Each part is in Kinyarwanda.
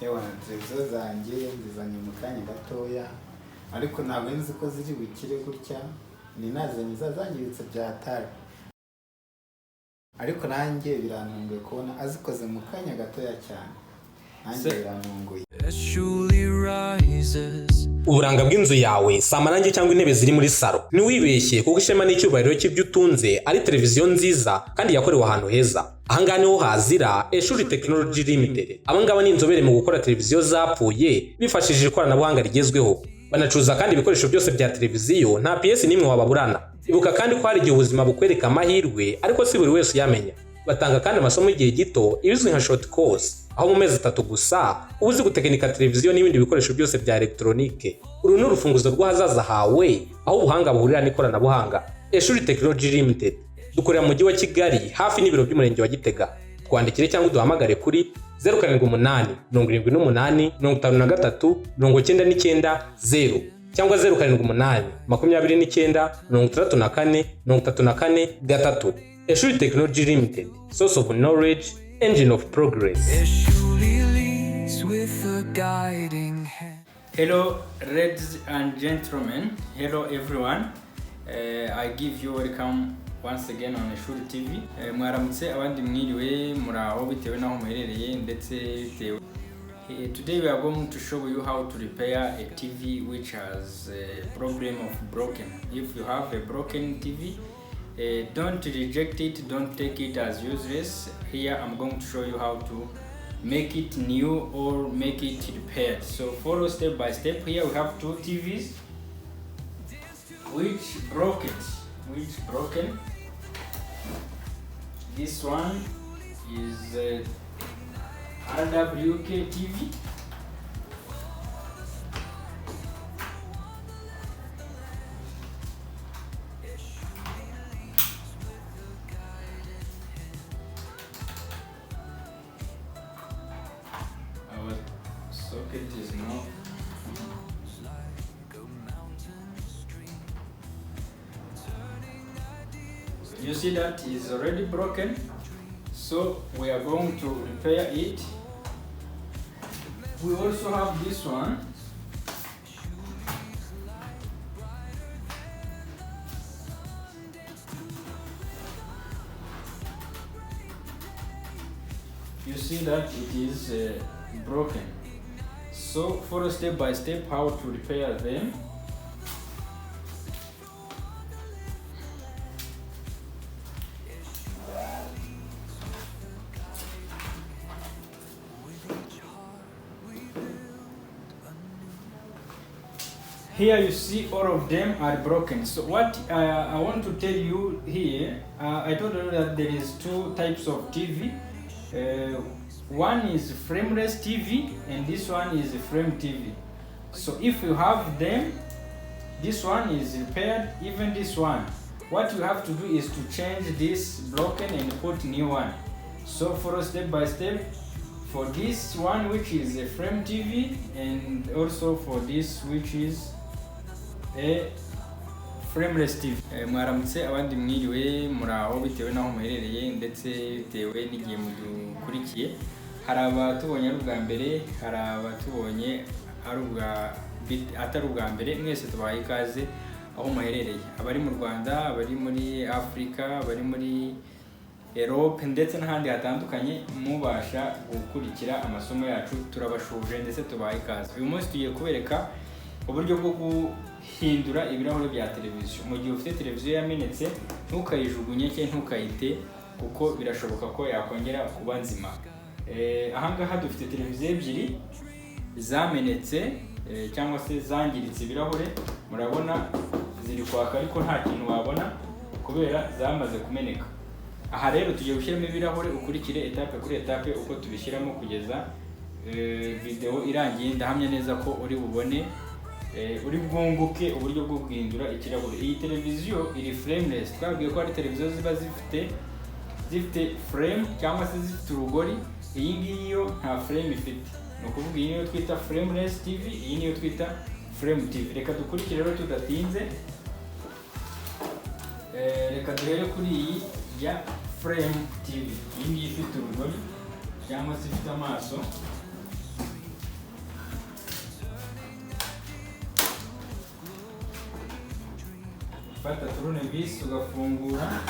Ewa televiziyo zanjye nzizanye mu kanya gatoya ariko ntabwo nzi ko ziri bukire gutya ni nazanye zazangiritse byatari ariko nanjye birantunguye kubona azikoze mu kanya gatoya cyane nanjye birantunguye. Eshuli rises. Uburanga bw'inzu yawe si amarangi cyangwa intebe ziri muri salo. Ntiwibeshye kuko ishema n'icyubahiro cy'ibyo utunze ari televiziyo nziza kandi yakorewe ahantu heza. Ahangaha niho hazira Eshuli Technology Limited. Abangaba ni inzobere mu gukora televiziyo zapfuye bifashishije ikoranabuhanga rigezweho. Banacuruza kandi ibikoresho byose bya televiziyo, nta PS n'imwe wababurana. Ibuka kandi ko hari igihe ubuzima bukwereka amahirwe ariko si buri wese uyamenya. Batanga kandi amasomo y'igihe gito ibizwi nka short course, aho mu mezi 3 gusa uba uzi gutekinika televiziyo n'ibindi bikoresho byose bya electronique. Uru ni urufunguzo rw'ahazaza hawe, aho ubuhanga buhurira n'ikoranabuhanga. Eshuli Technology Limited dukorera mu mujyi wa Kigali hafi n'ibiro by'umurenge wa Gitega. Twandikire cyangwa duhamagare kuri 078 78 53 99 cyangwa 078 29 34 34 Eshuli Technology Limited, source of knowledge, engine of progress. Eshuli leads with a guiding hand. Hello ladies and gentlemen, hello everyone. I give you welcome once again on Eshuli TV. Mwaramutse abandi mwiriwe muraho bitewe naho muherereye ndetse bitewe. Today we are going to show you how to repair a TV which has a problem of broken. If you have a broken TV, don't reject it, don't take it as useless. Here I'm going to show you how to make it new or make it repaired. So follow step by step. Here we have two TVs which broken. This one is RWK TV. Our socket is not. You see that is already broken, so we are going to repair it. We also have this one. You see that it is broken. So follow step by step how to repair them. Here you see all of them are broken. So what I want to tell you here, I told you that there is two types of TV. One is frameless TV and this one is a frame TV. So if you have them, this one is repaired, even this one. What you have to do is to change this broken and put new one. So follow step by step for this one which is a frame TV and also for this which is a frameless TV. Mwaramutse abandi mwiriwe muraho bitewe naho muherereye ndetse bitewe n'igihe mudukurikiye. Hari abatubonye ari ubwa mbere, hari abatubonye atari ubwa mbere. Mwese tubaye ikaze aho muherereye, abari mu Rwanda, abari muri Afrika, abari muri Europe ndetse n'ahandi hatandukanye mubasha gukurikira amasomo yacu. Turabashuje ndetse tubaye ikaze. Uyu munsi tugiye kubereka uburyo bwo guhindura ibirahure bya televiziyo. Mu gihe ufite televiziyo yamenetse, ntukayijugunye cyangwa ntukayite kuko birashoboka ko yakongera kuba nzima. Ahangaha dufite televiziyo ebyiri zamenetse cyangwa se zangiritse ibirahure. Murabona ziri kwaka ariko nta kintu wabona kubera zamaze kumeneka. Aha rero tugiye gushyiramo ibirahure, ukurikire etape kuri etape uko tubishyiramo kugeza video irangiye. Ndahamya neza ko uri bubone uri bwunguke uburyo bwo guhindura ikirahure. Iyi televiziyo iri frameless. Twabwiye ko ari televiziyo ziba zifite frame cyangwa se zifite urugori. Iyi ngiyo nta frame ifite. No kuvuga iyi niyo twita frameless TV, iyi niyo twita frame TV. Reka dukurikire rero tudatinze. Reka duhere kuri iyi ya frame TV. Iyi ngiyi ifite urugori cyangwa se ifite amaso. ufata turunevisi ugafungura,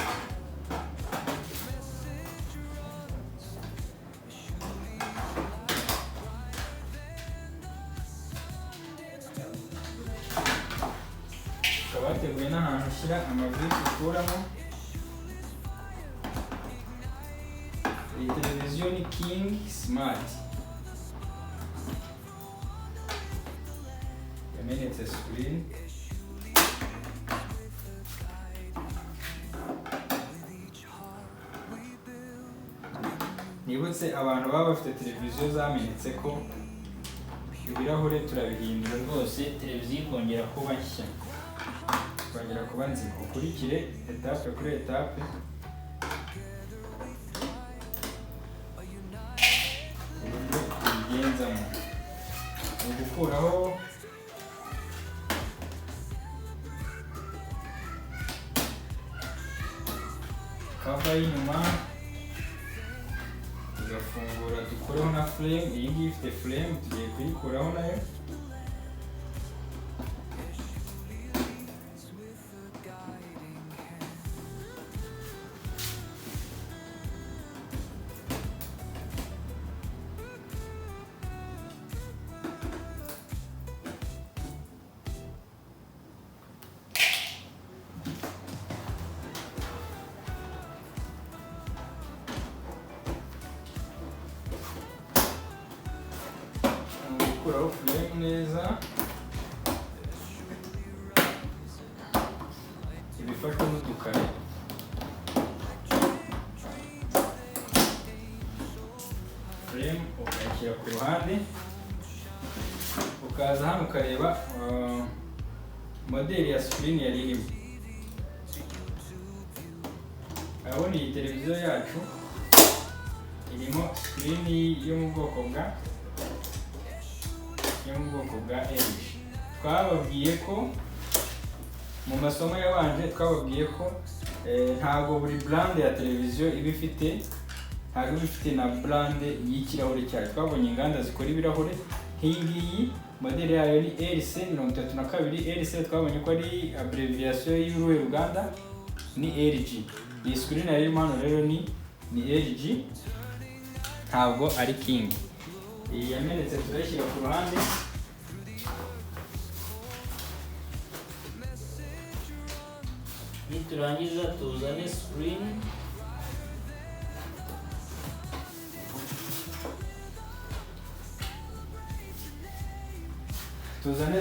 ukaba wateguye n'ahantu ushyira amavisi ukuramo. Iyi televiziyo ni King Smart, yamenetse screen. Nibutse abantu baba bafite televiziyo zamenetse ko ibirahure turabihindura rwose, televiziyo ikongera kuba nshya, ikongera kuba nzima. Ukurikire etape kuri etape uburyo ubigenzamo. Ni ugukuraho kava y'inyuma, tugafungura dukureho na flame. Iyi ngiyi ifite flame, tugiye kuyikuraho nayo. Gukuraho flame neza, ibifashwe n'udukare. Flame ukayishyira ku ruhande, ukaza hano ukareba modeli ya screen yari irimo. Urabona iyi televiziyo yacu irimo screen yo mu bwoko bwa LG. Twababwiye ko mu masomo yabanje, twababwiye ko ntago buri brand ya televiziyo iba ifite na brand y'ikirahure cyayo. Twabonye inganda zikora ibirahure, iyi ngiyi modeli yayo ni LC32. LC twabonye ko ari abbreviation y'uruhe ruganda, ni LG. Iyi screen yari irimo hano rero ni LG, ntabwo ari King. Iyi yamenetse turayishyira ku ruhande. Niturangiza tuzane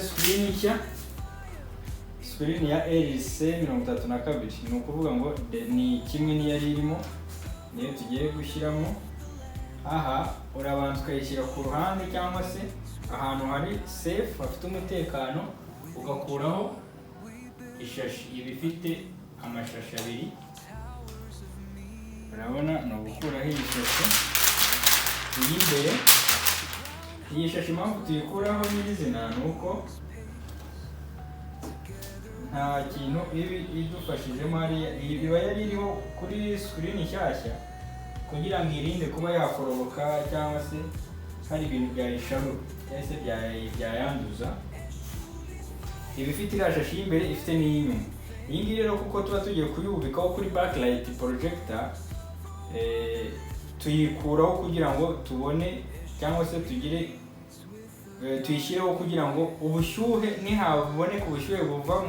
screen, nshya, screen ya LC32. Ni ukuvuga ngo ni kimwe n'iyari irimo, niyo tugiye gushyiramo. Aha urabanza ukayishyira ku ruhande cyangwa se ahantu hari safe hafite umutekano, ugakuraho ishashi. Iba ifite amashashi abiri, urabona. Ni ugukuraho iyi shashi y'imbere. Iyi shashi impamvu tuyikuraho nyirizina ni uko nta kintu ibi idufashijemo, iba yari iriho kuri screen nshyashya kugira ngo irinde kuba yakoroboka cyangwa se hari ibintu byayishaho cyangwa se byayanduza. Iba ifite iriya shashi y'imbere, ifite n'iy'inyuma. Iyi ngiyi rero kuko tuba tugiye kuyubikaho kuri backlight projector, tuyikuraho kugira ngo tubone cyangwa se tuyishyireho kugira ngo ubushyuhe, nihaboneka ubushyuhe buva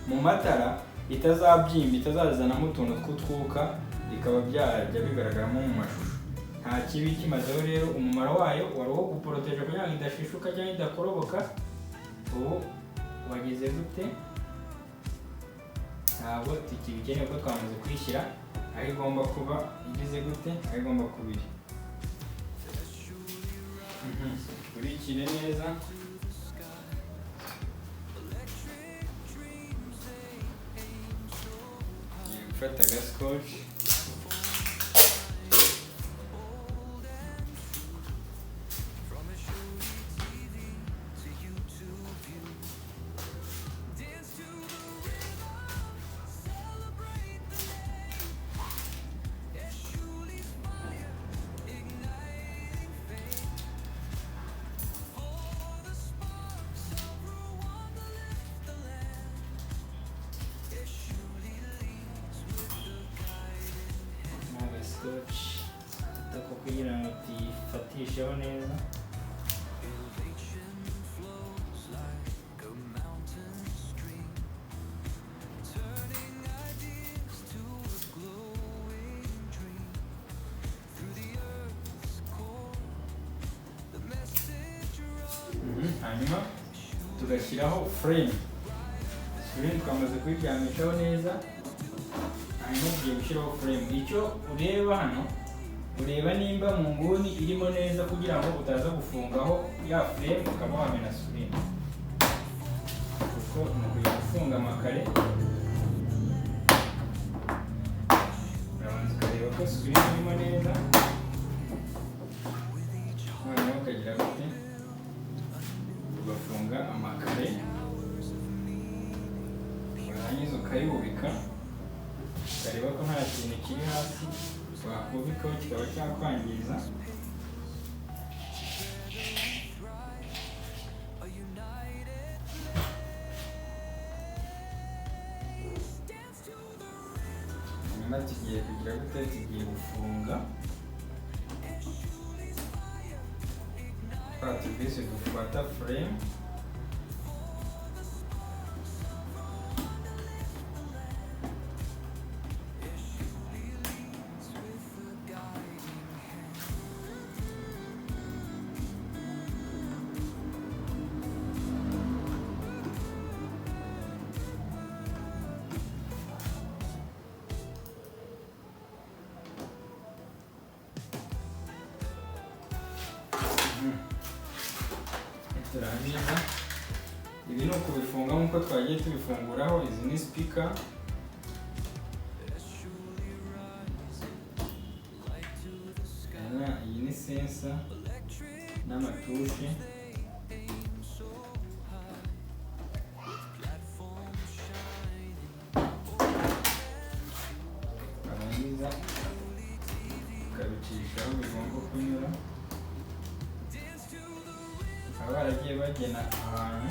mu matara, itazabyimba, itazazanamo utuntu tw'utwuka, bikaba byajya bigaragaramo mu mashusho. Nta kibi kimazeho rero. Umumaro wayo wari uwo guporoteja kugira ngo idashishuka cyangwa idakoroboka. Ubu wageze gute? Ntabwo tukibikeneye ko twamaze kuyishyira aho igomba kuba igeze gute, aho igomba kuba iri. Kurikire neza. Gufata agaskotch, tubyisheho neza. Hanyuma tugashyiraho frame twamaze kuyiryamishaho neza. Hanyuma ugiye gushyiraho frame. Icyo ureba hano, ureba nimba mu nguni irimo neza kugira ngo utaza gufungaho ya frame ukaba wamena screen, kuko nukuye gufunga amakare urabanza ukareba ko screen irimo neza, noneho ukagira gute ugafunga amakare, warangiza ukayubika ukareba ko nta kintu kiri hasi wakubikaho kikaba cyakwangiza. Hanyuma tugiye kugira gute, tugiye gufunga twa tuvise dufata frame. Turangiza ibi ni ukubifunga nk'uko twagiye tubifunguraho. Izi ni speaker, iyi ni sensor n'amatushe. Barangiza ukabicisha aho bigomba kunyura. Baragiye bagena ahantu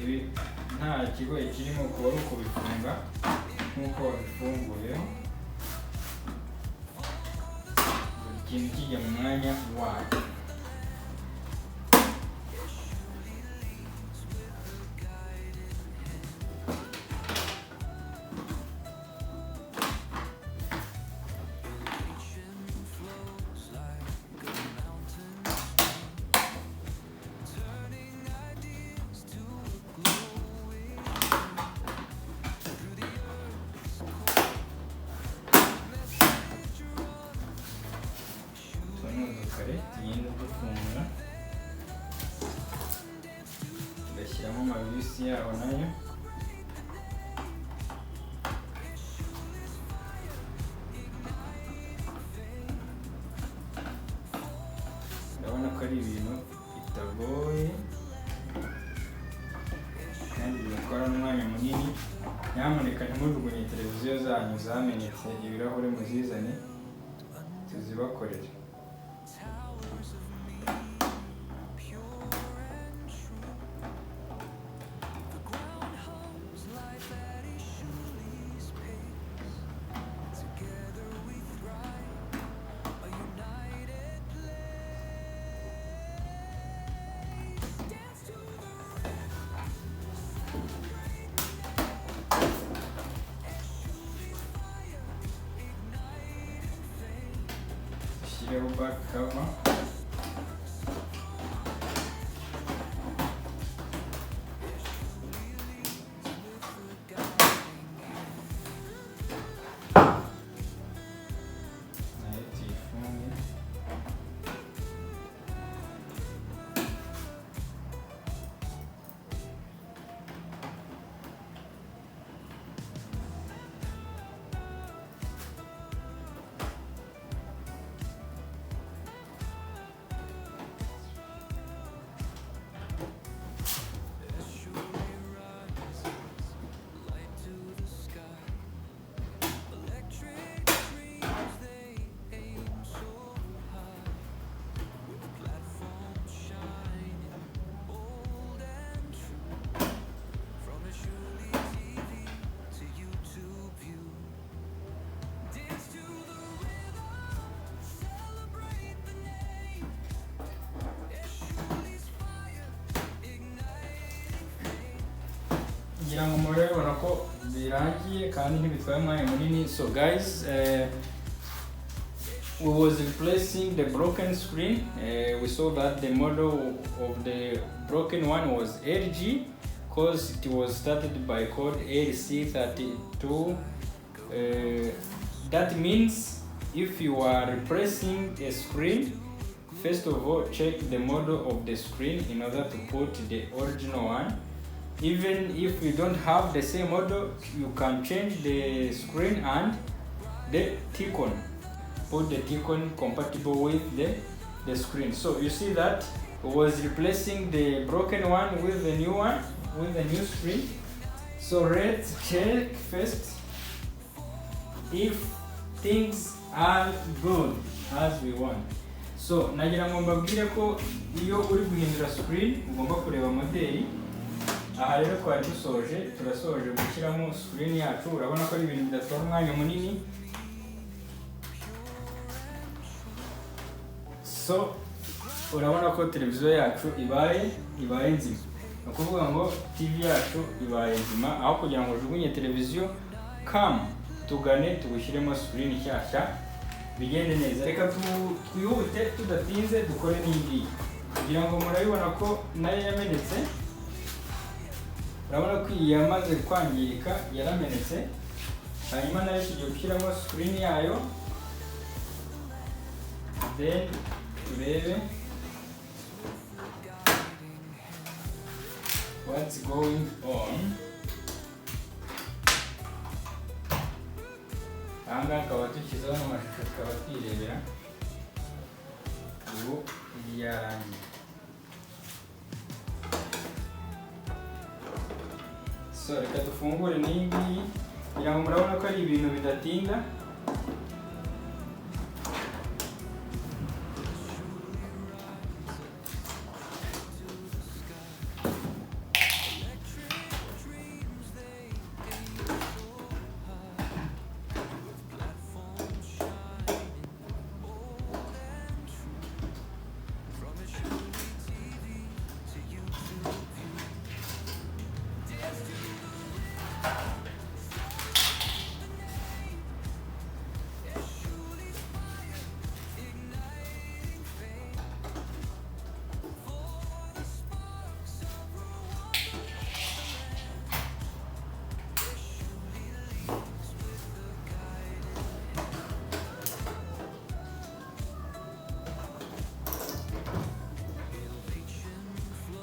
ibi nta kigoye kirimo, kuba ari ukubifunga nk'uko wabifunguyeho, buri kintu kijya mu mwanya wayo. Tugenda dufunga tugashyiramo amabisi yaho nayo. Urabona ko ari ibintu bitagoye kandi bigatwara n'umwanya munini. Nyamuneka ntimujugunye televiziyo zanyu zamenetse ibirahure, muzizane tuzibakorere. Shyireho back cover. Nayo tuyifunge. ngira ngo murabona ko birangiye kandi ntibitwaye umwanya munini. So guys, we was replacing the broken screen. We saw that the model of the broken one was LG because it was started by code LC32. That means if you are replacing a screen, first of all check the model of the screen in order to put the original one. Even if you don't have the same model, you can change the screen and the T-con. Put the T-con compatible with the screen. So you see that was replacing the broken one with the new one, with the new screen. So let's check first if things are good as we want. So nagira ngo mbabwire ko iyo uri guhindura screen ugomba kureba modeli. Aha rero twari turasoje gushyiramo screen yacu. Urabona ko ari ibintu bidatwara umwanya munini. So urabona ko televiziyo yacu ibaye nzima. Ni ukuvuga ngo TV yacu ibaye nzima. Aho kugira ngo ujugunye televiziyo, tugane tugushyiremo screen nshyashya bigende neza. Reka twihute tudatinze dukore n'indi kugira ngo murabibona ko nayo yamenetse. Urabona ko iyi yamaze kwangirika, yaramenetse. Hanyuma nayo tugiye gushyiramo screen yayo, then turebe what's going on. Ahangaha akaba dushyizeho n'amashusho tukaba twirebera. Ubu yarangiye. So reka dufungure n'iyi ngiyi kugira ngo murabona ko ari ibintu bidatinda.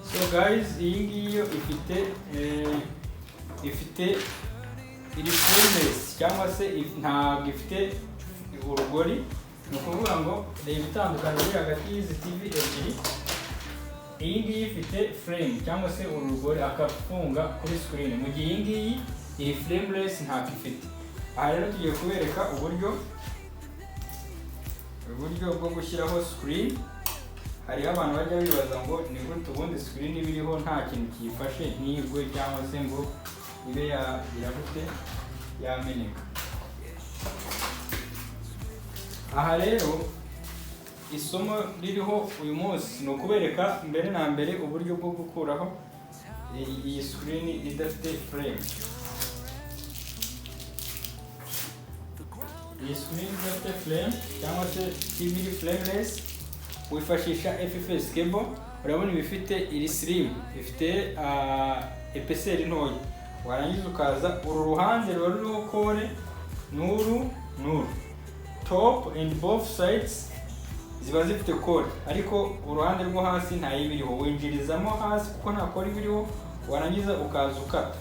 So guys, iyi ngiyi yo ifite iri frameless cyangwa se ntabwo ifite urugori. Ni ukuvuga ngo reba itandukaniro riri hagati y'izi TV ebyiri. Iyi ngiyi ifite frame cyangwa se urugori akafunga kuri screen, mu gihe iyi ngiyi iri frameless ntabwo ifite. Aha rero tugiye kubereka uburyo bwo gushyiraho screen. Hariho abantu bajya bibaza ngo ni gute ubundi screen ibiriho nta kintu kiyifashe ntigwe cyangwa se ngo ibe yagira gute yameneka. Aha rero isomo ririho uyu munsi ni ukubereka mbere na mbere uburyo bwo gukuraho iyi screen idafite frame. Iyi screen idafite frame cyangwa se TV frameless wifashisha FFS cable. Urabona ibifite iri slim, ifite epeseri ntoya. Warangiza ukaza uru ruhande ruriho kore nuru top and both sides ziba zifite kore, ariko uruhande rwo hasi nta yibiriho. Winjirizamo hasi kuko nta kore ibiriho, warangiza ukaza ukata.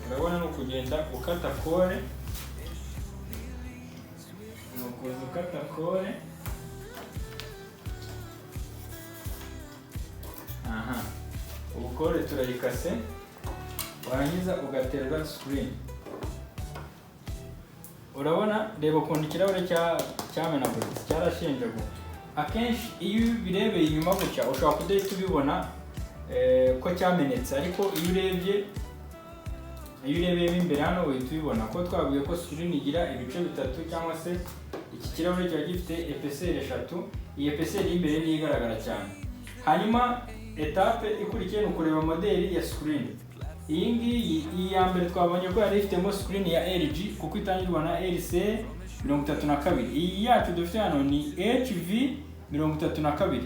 Urabona no kugenda ukata kore, nuko ukata kore. Aha, ubu kore turayikase, warangiza ugaterera screen. Urabona, reba ukuntu ikirahure cyamenaguritse, cyarashenjaguye. Akenshi iyo birebeye inyuma gutya ushobora kudahita ubibona ko cyamenetse, ariko iyo urebeyemo imbere hano uhita ubibona ko twabwiye ko screen igira ibice bitatu, cyangwa se iki kirahure kiba gifite epeseri 3. Iyi epeseri y'imbere niyo igaragara cyane. Hanyuma etape ikurikiye ni ukureba modeli ya screen. iyi ngiyi iyi ya mbere twabonye ko yari ifitemo screen ya LG kuko itangirwa na LC 32. Iyi yacu dufite hano ni HV 32.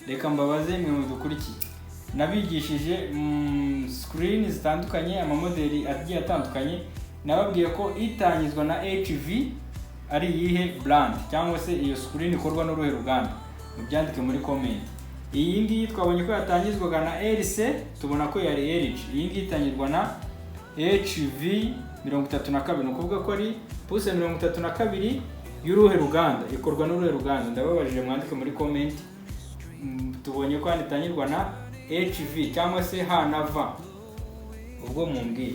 Reka mbabaze mwe mudukurikiye, nabigishije screen zitandukanye, amamodeli agiye atandukanye, nababwiye ko itangizwa na HV ari iyihe brand cyangwa se iyo screen ikorwa n'uruhe ruganda, mubyandike muri comment. Iyi ngiyi twabonye ko yatangizwaga na LC, tubona ko yari LG. Iyi ngiyi itangirwa na HV 32, ni ukuvuga ko ari puse 32 y'uruhe ruganda, ikorwa n'uruhe ruganda. Ndababajije mwandike muri comment. Tubonye ko itangirwa na HV cyangwa se H na V, ubwo mumbwiye.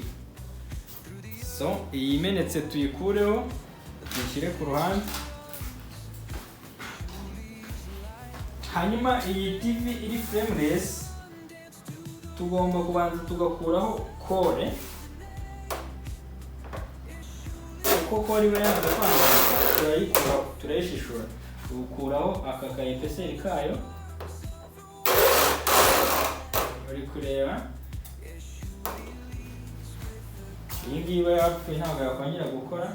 So iyi imenetse tuyikureho tuyishyire ku ruhande. Hanyuma iyi TV iri frameless tugomba kubanza tugakuraho kore, uko kore iba yanze kwangirika turayikuraho, turayishishura, tukuraho aka kayepeseri kayo bari kureba. Iyi ngiyi iba yapfuye ntabwo yakongera gukora.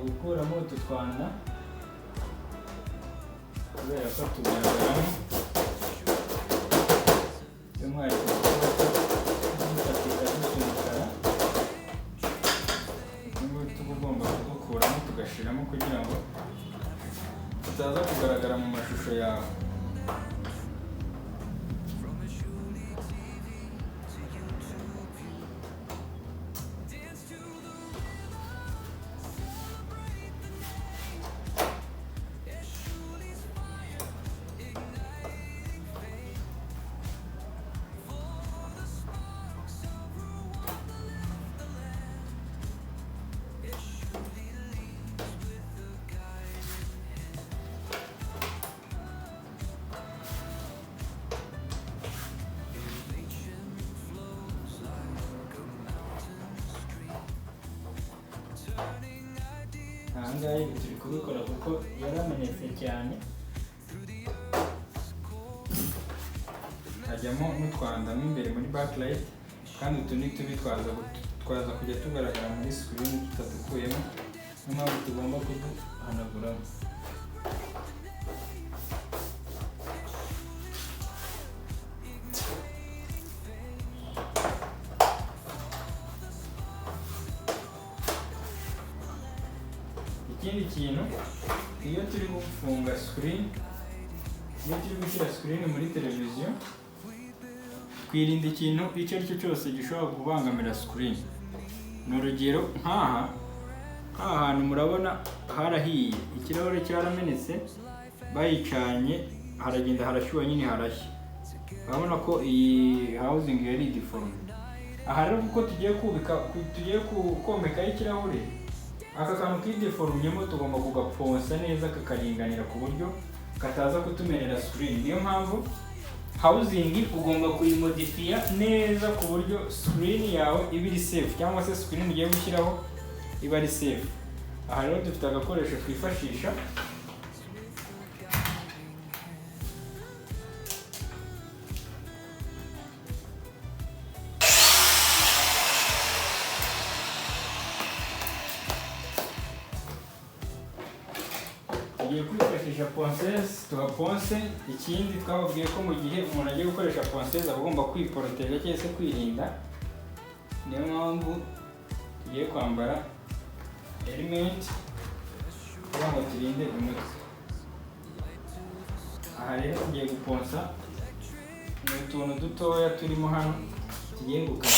Gukuramo utu twanda kubera ko tugaragaramo by'umwihariko dufatika dusunikara, n'ubwo tuba ugomba kudukuramo tugashiramo kugira ngo tutaza kugaragara mu mashusho yawe. Ahangaha ibi turi kubikora kuko yaramenetse cyane, hajyamo n'utwanda mo imbere muri backlight, kandi utu ni tubi twaza kujya tugaragara muri screen tutadukuyemo, niyo mpamvu tugomba kuduhanaguramo. Ikindi kintu, iyo turi gufunga screen, iyo turi gushyira screen muri televiziyo, twirinda ikintu icyo ari cyo cyose gishobora kubangamira screen. Ni urugero nk'aha hantu murabona harahiye, ikirahure cyaramenetse, bayicanye haragenda harashyuha, nyine harashya. Urabona ko iyi housing yari deformed. Aha rero kuko tugiye komekaho ikirahure, aka kantu kideforumyemo tugomba kugaponsa neza kakaringanira ku buryo kataza kutumerera screen. Niyo mpamvu housing ugomba kuyimodifiya neza ku buryo screen yawe iba iri safe, cyangwa se screen ugiye gushyiraho iba ari safe. Aha rero dufite agakoresho twifashisha, tugiye kwifashisha ponceuse tuhaponse. Ikindi twababwiye ko mu gihe umuntu agiye gukoresha ponceuse agomba kwiporoteja cyangwa se kwirinda, niyo mpamvu tugiye kwambara helmet kugira ngo turinde umutwe. Aha rero tugiye guponsa ni utuntu dutoya turimo hano tugiye gukata.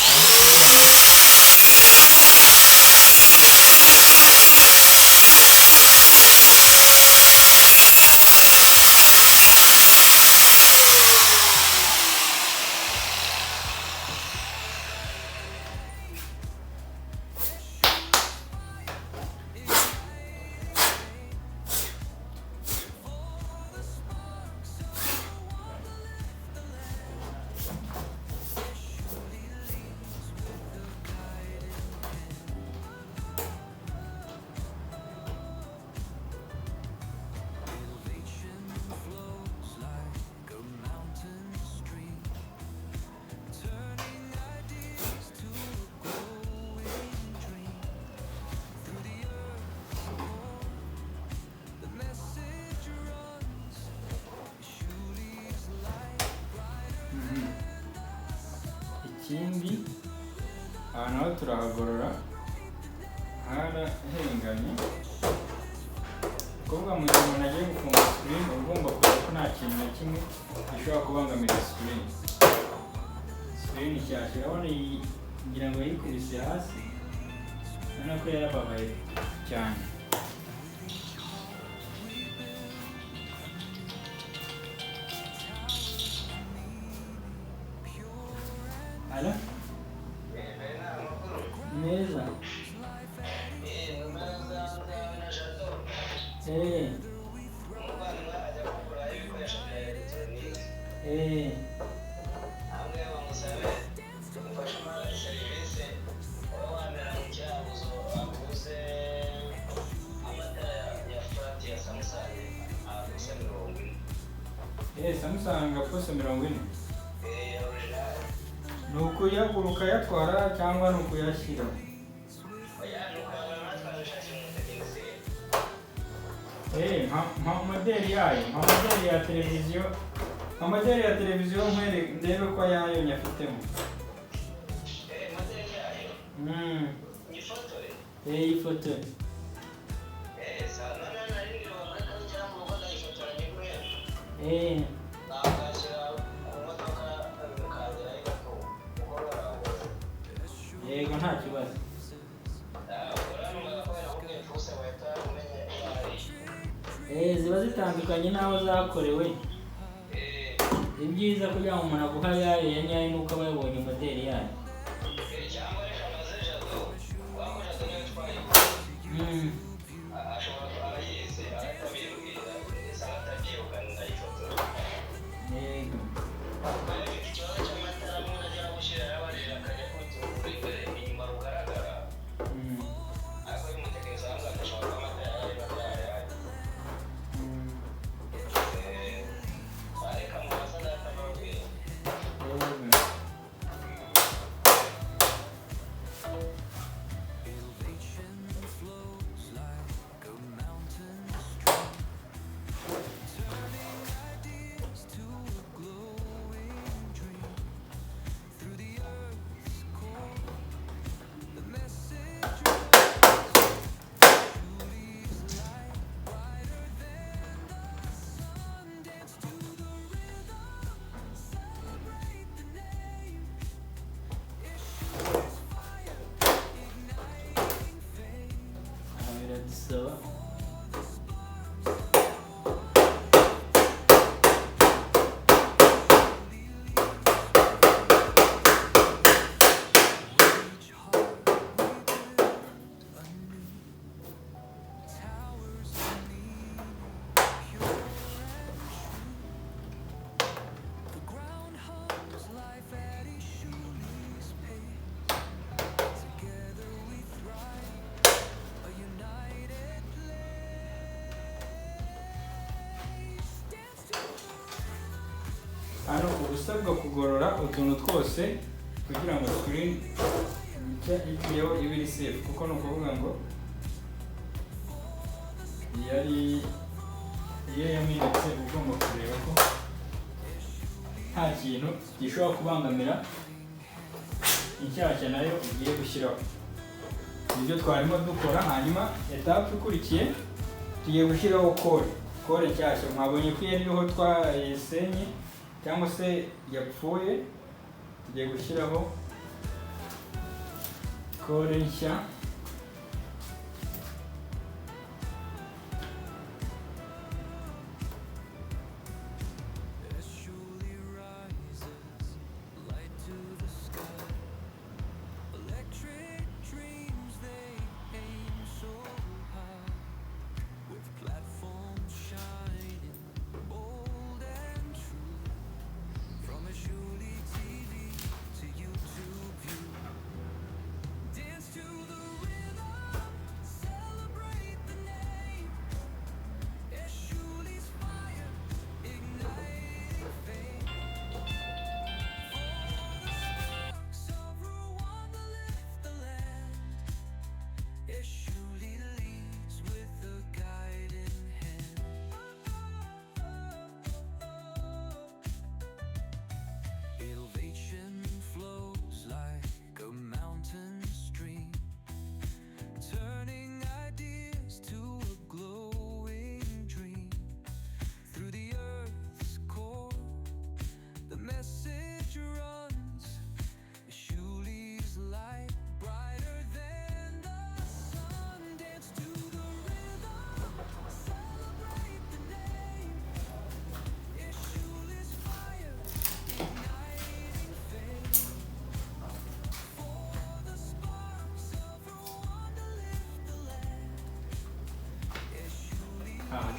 Ikindi aha naho turahagorora harahengamye, kuvuga mu gihe umuntu agiye gufunga screen ugomba kureba ko nta kintu na kimwe gishobora kubangamira screen. Screen nshyashya urabona ngira ngo yikubise hasi, urabona ko yarababaye cyane. Ala? Meza. Samsung pose 40. Ni ukuyaguruka yatwara cyangwa ni ukuyashyira? Nka modeli yayo, nka modeli ya televiziyo, nka modeli ya televiziyo nkwereke ndebe ko yayo nyafitemo. Modeli yayo? Ifotore? Ifotore. Sana nari ngiye bakora cyangwa ngo badayifotora nyine. Yego nta kibazo. Ziba zitandukanye n'aho zakorewe. Ibyiza kugira ngo umuntu aguha yayo ya nyayo nuko aba yabonye modeli yayo. So hano ubusabwa kugorora utuntu twose kugira ngo screen igiyeho ibe iri safe, kuko ni ukuvuga ngo yari iyo yamenetse ugomba kureba ko nta kintu gishobora kubangamira inshyashya nayo ugiye gushyiraho. Ibyo twarimo dukora, hanyuma etape ikurikiye tugiye gushyiraho kore nshyashya. Mwabonye ko iyo ariho twayisenye cyangwa se yapfuye, tugiye gushyiraho kore nshya.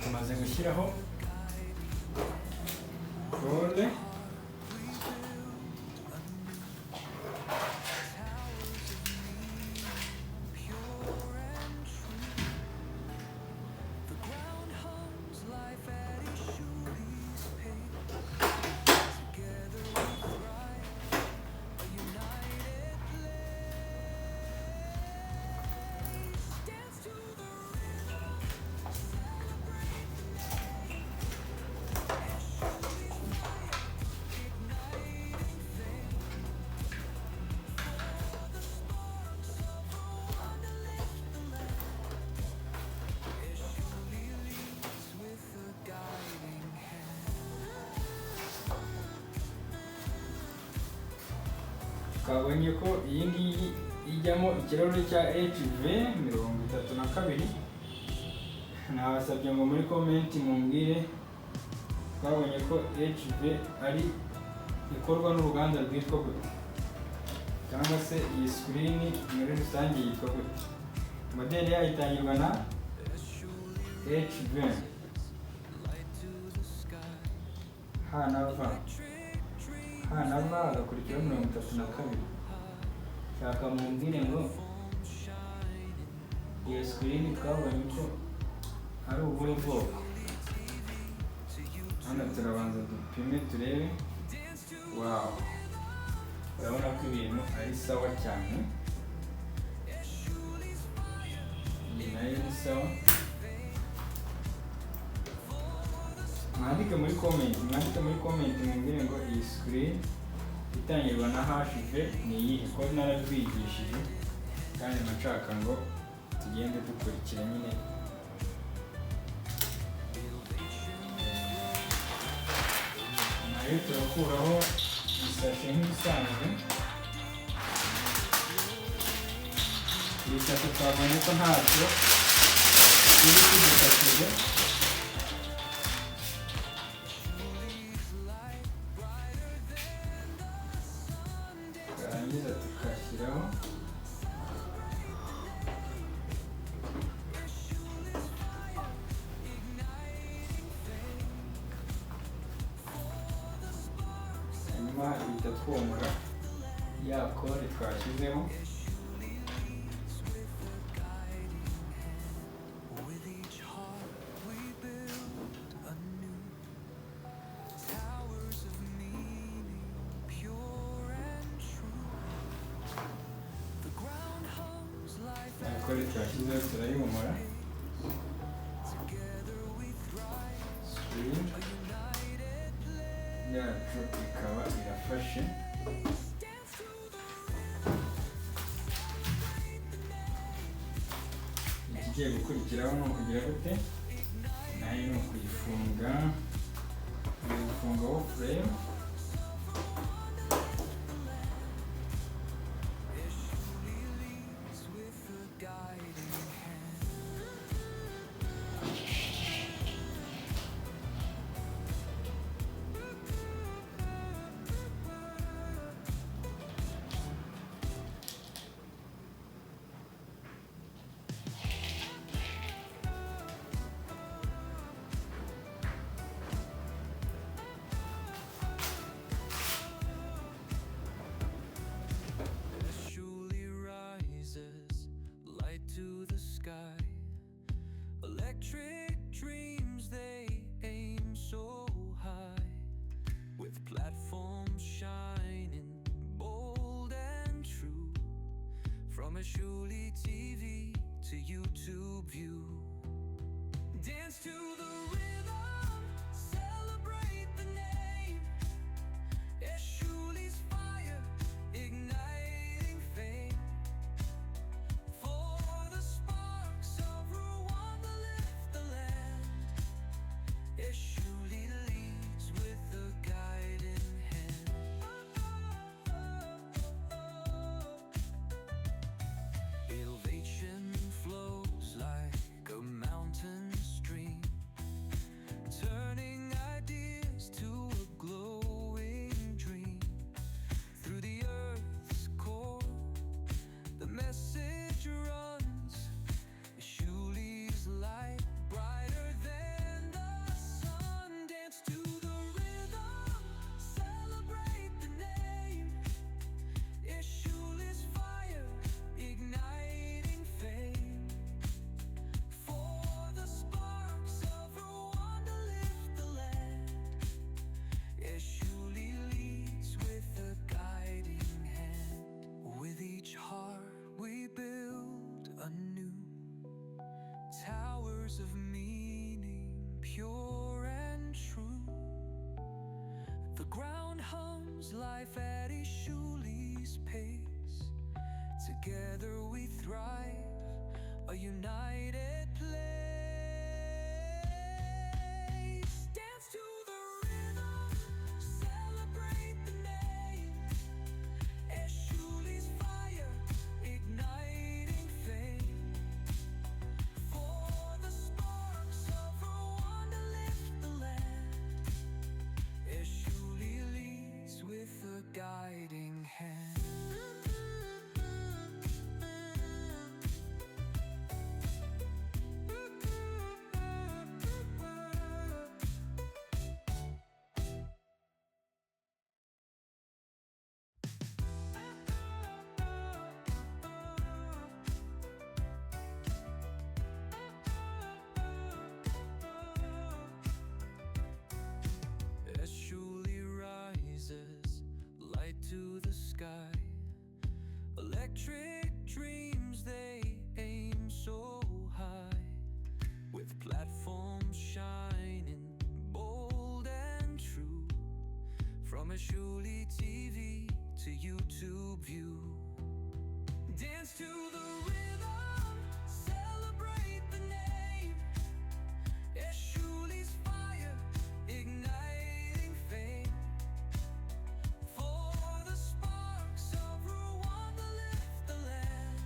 Tumaze gushyiraho kode, twabonye ko iyi ngiyi ijyamo ikirahure cya HV 32. Nabasabye ngo muri comment mumbwire twabonye ko HV ari ikorwa n'uruganda rwitwa gute, cyangwa se iyi screen muri rusange yitwa gute. Modeli yayo itangirwa na HV hanava agakurikiraho 32. Shaka mumbwire ngo iyo screen twabonye ko ari ubuhe bwoko. Hano turabanza dupime turebe. Wow, urabona ko ibintu ari sawa cyane. Iyi nayo ni sawa. Mwandike muri comment mumbwire ngo iyi screen itangirwa na HV ni iyihe, ko narabigishije kandi nashaka ngo tugende dukurikira nyine. Nayo turakuraho isashe nk'ibisanzwe. Iyi sashe twabonye ko ntacyo iri kudufashije. Turangiza tukashyiraho hanyuma ihita twomora ya kode twashyizeho. Kode twashyizeho turayimomora. yacu ikaba irafashe. Ikigiye gukurikiraho ni ukugira gute, nayo ni ukuyifunga, uyifungaho frame. Eshuli rises, light to the sky. Electric dreams, they aim so high. With platforms shining bold and true. From Eshuli TV to YouTube view. Dance to the rhythm, celebrate the name. Eshuli's fire, igniting fame. For the sparks of Rwanda lift the land. Eshuli leads with a guiding hand. Innovation flows like a mountain stream, turning ideas to a glowing dream. Through the earth's core, the message runs. Eshuli's light, brighter than the sun. Dance to the rhythm, celebrate the name. Eshuli's fire, igniting fame. For the sparks of Rwanda lift the land. Eshuli leads with a guiding hand. With each heart we build anew towers of meaning, pure and true. The ground hums life at Eshuli's pace. Together we thrive, a united place. Dance to the rhythm, celebrate the name. Eshuli's fire, igniting fame. For the sparks of Rwanda lift the land. Eshuli leads with a guiding hand. Eshuli rises, light to the sky. Electric dreams, they aim so high. With platforms shining bold and true. From Eshuli TV to YouTube view. Dance to the rhythm, celebrate the name. Eshuli's fire, igniting fame. For the sparks of Rwanda lift the land.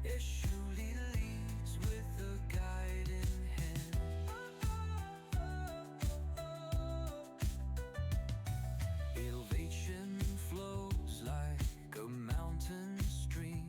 Eshuli leads with a guiding hand. Innovation flows like a mountain stream,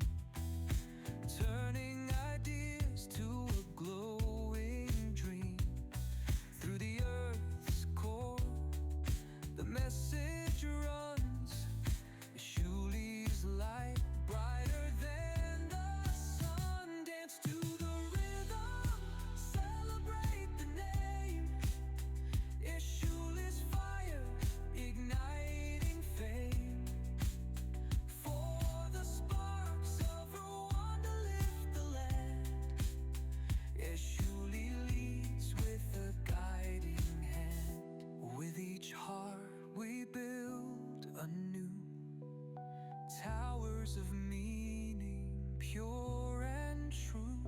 rivers of meaning, pure and true.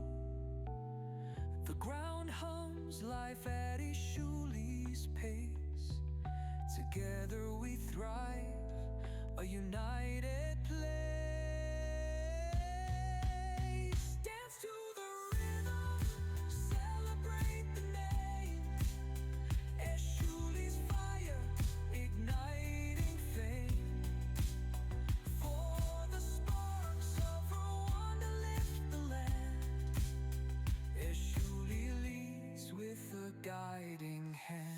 The ground hums life at Eshuli's pace. Together we thrive, a united place. Dance to the rhythm, celebrate the name. Eshuli's fire, igniting fame. For the sparks of her wonder lift the land. Eshuli leads with a guiding hand.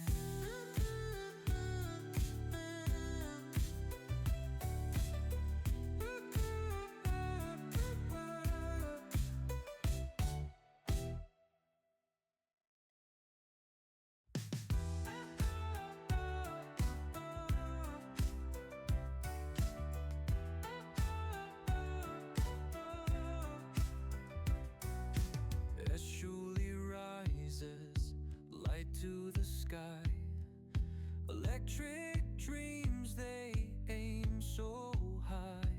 Eshuli rises, light to the sky. Electric dreams, they aim so high.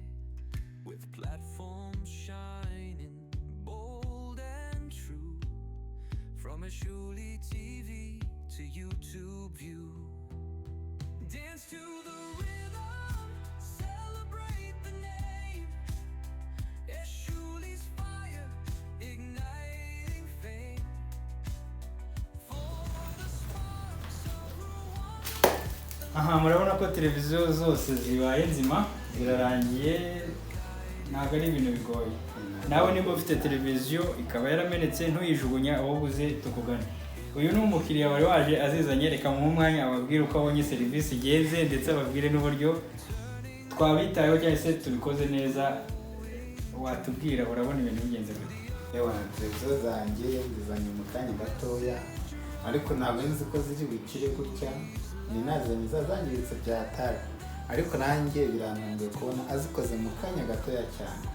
With platforms shining bold and true. From Eshuli TV to YouTube view. Dance to the rhythm, celebrate the name. Eshuli's fire, igniting fame. For the sparks of Rwanda. Aha, murabona ko televiziyo zose zibaye nzima zirarangiye, ntabwo ari ibintu bigoye. Nawe niba ufite televiziyo ikaba yaramenetse ntuyijugunye aho buze tukugane. Uyu ni umukiriya wari waje azizanye, reka mu mwanya ababwire uko abonye serivisi igeze ndetse ababwire n'uburyo twabitayeho cyangwa se tubikoze neza. Watubwira urabona ibintu bigenze gute? Yewe televiziyo zanjye zizanye mu kanya gatoya, ariko ntabwo nzi ko ziri bukire gutya. Ni nazanye zazangiritse byatari, ariko nanjye birantunguye kubona azikoze mu kanya gatoya cyane.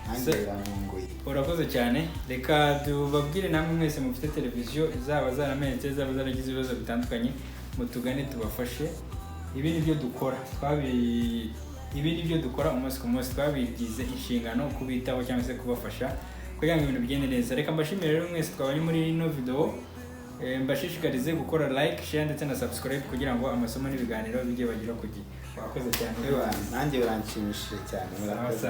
Nanjye birantunguye. Urakoze cyane. Reka tubabwire namwe mwese mufite televiziyo zaba zaramenetse zaba zaragize ibibazo bitandukanye, mutugane tubafashe. Ibi ni byo dukora. Ibi ni byo dukora umunsi ku munsi, twabigize inshingano kubitaho cyangwa se kubafasha kugira ngo ibintu bigende neza. Reka mbashimire rero mwese twabanye muri ino video. Mbashishikarize gukora like, share ndetse na subscribe kugira ngo amasomo n'ibiganiro bijye bagira ku gihe. Wakoze cyane. Nanjye biranshimishije cyane. Murakoze.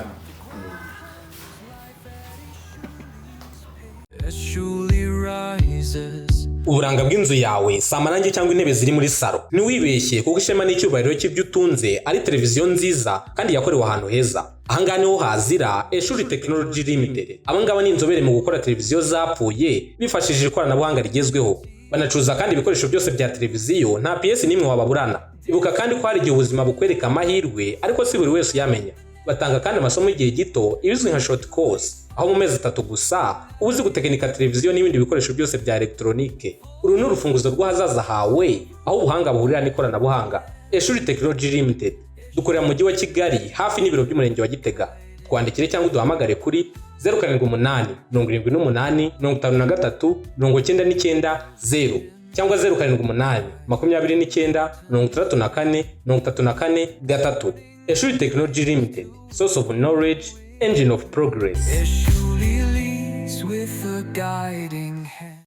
Eshuli rises. Uburanga bw'inzu yawe si amarangi cyangwa intebe ziri muri salo. Ntiwibeshye kuko ishema n'icyubahiro cy'ibyo utunze ari televiziyo nziza kandi yakorewe ahantu heza. Ahangane ho hazira Eshuli Technology Limited. Abangaba ni inzobere mu gukora televiziyo zapfuye bifashishije ikoranabuhanga rigezweho. Banacuruza kandi ibikoresho byose bya televiziyo, nta PS nimwe wababurana. Ibuka kandi ko hari igihe ubuzima bukwereka amahirwe ariko si buri wese uyamenya. Batanga kandi amasomo y'igihe gito ibizwi nka short course, aho mu mezi 3 gusa uba uzi gutekinika televiziyo n'ibindi bikoresho byose bya electronique. Uru ni urufunguzo rw'ahazaza hawe, aho ubuhanga buhurira n'ikoranabuhanga. Eshuli Technology Limited dukorera mu mujyi wa Kigali hafi n'ibiro by'umurenge wa Gitega. Twandikire cyangwa duhamagare kuri 078 78 53 99 0 cyangwa 078 29 64 34 Eshuli Technology Limited, source of knowledge, engine of progress. Eshuli leads with a guiding hand.